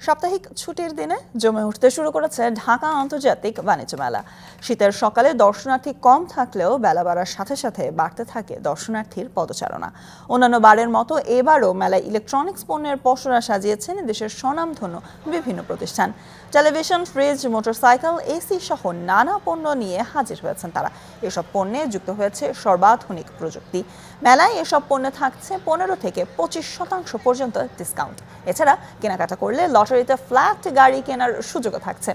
সাপ্তাহিক ছুটির দিনে জমে উঠতে শুরু করেছে ঢাকা আন্তর্জাতিক বাণিজ্য মেলা। শীতের সকালে দর্শনার্থী কম থাকলেও বেলা বাড়ার সাথে সাথে বাড়তে থাকে দর্শনার্থীর পদচারণা। অন্যান্য বারের মতো এবারও মেলায় ইলেকট্রনিক্স পণ্যের পসরা সাজিয়েছেন দেশের স্বনামধন্য বিভিন্ন প্রতিষ্ঠান। টেলিভিশন, ফ্রিজ, মোটরসাইকেল, এসি সহ নানা পণ্য নিয়ে হাজির হয়েছেন তারা। এসব পণ্যে যুক্ত হয়েছে সর্বাধুনিক প্রযুক্তি। মেলায় এসব পণ্যে থাকছে 15 থেকে 25% পর্যন্ত ডিসকাউন্ট। এছাড়া কেনাকাটা করলে লটারিতে ফ্ল্যাট গাড়ি কেনার সুযোগও থাকছে।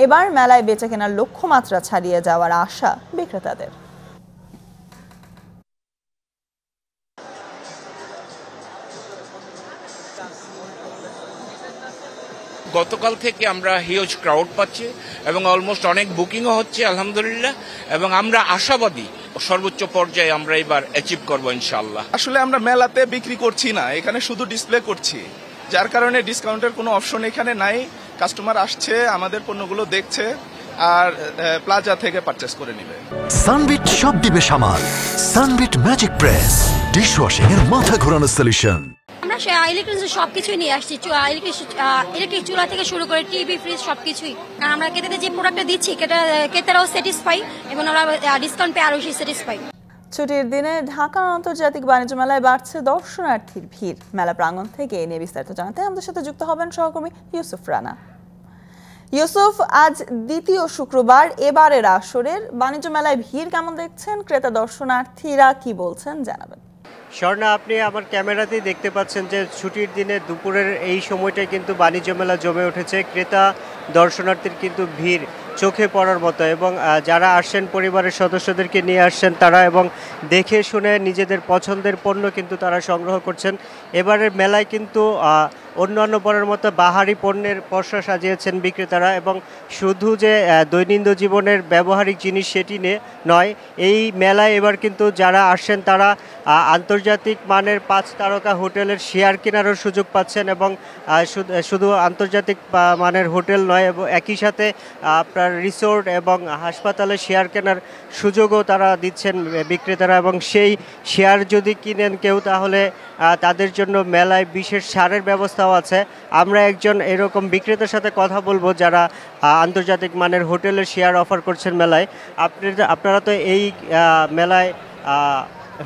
এবার মেলায় বেচা কেনার লক্ষ্যমাত্রা ছাড়িয়ে যাওয়ার আশা বিক্রেতাদের। গতকাল থেকে আমরা হিউজ ক্রাউড পাচ্ছি এবং অলমোস্ট অনেক বুকিংও হচ্ছে আলহামদুলিল্লাহ, এবং আমরা আশাবাদী সর্বোচ্চ পর্যায়ে আমরা এবার অ্যাচিভ করবো ইনশাআল্লাহ। আসলে আমরা মেলাতে বিক্রি করছি না, এখানে শুধু ডিসপ্লে করছি, যার কারণে ডিসকাউন্টের কোনো অপশন এখানে নাই। কাস্টমার আসছে, আমাদের পণ্যগুলো দেখছে আর প্লাজা থেকে পারচেস করে নেবে। সানবিট সব দিবে সামাল। সানবিট ম্যাজিক প্রেস ডিশওয়াশিং এর মাথা ঘোরানো সলিউশন। আমরা ইলেকট্রনিক্স সবকিছুই নিয়ে আসছি, ইলেকট্রিক চুলা থেকে শুরু করে টিভি, ফ্রিজ সবকিছুই। কারণ আমরা ক্রেতাদের যে প্রোডাক্টটা দিচ্ছি ক্রেতারাও স্যাটিসফাই এবং আমরা ডিসকাউন্ট পেয়ে আরো বেশি স্যাটিসফাই। ছুটির দিনে ঢাকা আন্তর্জাতিক বাণিজ্য মেলায় বাড়ছে দর্শনার্থীর ভিড়। মেলা প্রাঙ্গণ থেকে এ নিয়ে বিস্তারিত জানাতে আমাদের সাথে যুক্ত হবেন সহকর্মী ইউসুফ রানা। ইউসুফ, আজ দ্বিতীয় শুক্রবার এবারের আসরের বাণিজ্য মেলায় ভিড় কেমন দেখছেন? ক্রেতা দর্শনার্থীরা কি বলছেন জানাবেন। স্বর্ণা, আপনি আমার ক্যামেরাতেই দেখতে পাচ্ছেন যে ছুটির দিনে দুপুরের এই সময়টায় কিন্তু বাণিজ্য মেলা জমে উঠেছে। ক্রেতা দর্শনার্থীর কিন্তু ভিড় চোখে পড়ার মতো, এবং যারা আসছেন পরিবারের সদস্যদেরকে নিয়ে আসছেন তারা, এবং দেখে শুনে নিজেদের পছন্দের পণ্য কিন্তু তারা সংগ্রহ করছেন। এবারের মেলায় কিন্তু অন্যান্য পণ্যের মতো বাহারি পণ্যের পসরা সাজিয়েছেন বিক্রেতারা, এবং শুধু যে দৈনন্দিন জীবনের ব্যবহারিক জিনিস সেটি নয়, এই মেলায় এবার কিন্তু যারা আসছেন তারা আন্তর্জাতিক মানের 5 তারকা হোটেলের শেয়ার কেনারও সুযোগ পাচ্ছেন, এবং শুধু আন্তর্জাতিক মানের হোটেল নয়, এবং একই সাথে আপনার রিসোর্ট এবং হাসপাতালে শেয়ার কেনার সুযোগও তারা দিচ্ছেন বিক্রেতারা। এবং সেই শেয়ার যদি কিনেন কেউ, তাহলে তাদের জন্য মেলায় বিশেষ ছাড়ের ব্যবস্থাও আছে। আমরা একজন এরকম বিক্রেতার সাথে কথা বলবো যারা আন্তর্জাতিক মানের হোটেলের শেয়ার অফার করছেন মেলায়। আপনারা তো এই মেলায়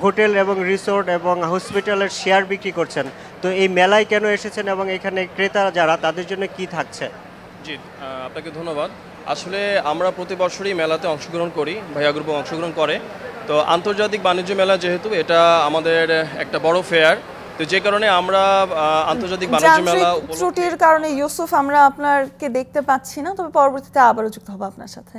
হোটেল এবং রিসোর্ট এবং হসপিটালের শেয়ার বিক্রি করছেন, তো এই মেলায় কেন এসেছেন এবং এখানে ক্রেতা যারা তাদের জন্য কি থাকছে? জি, আপনাকে ধন্যবাদ। আসলে আমরা প্রতি বছরই মেলাতে অংশগ্রহণ করি, ভাইয়া গ্রুপ অংশগ্রহণ করে। তো আন্তর্জাতিক বাণিজ্য মেলা যেহেতু এটা আমাদের একটা বড় ফেয়ার, তো যে কারণে আমরা আন্তর্জাতিক বাণিজ্য মেলা ছুটির কারণে ইউসুফ আমরা আপনাকে দেখতে পাচ্ছি না, তবে পরবর্তীতে আবারও যুক্ত হবো আপনার সাথে।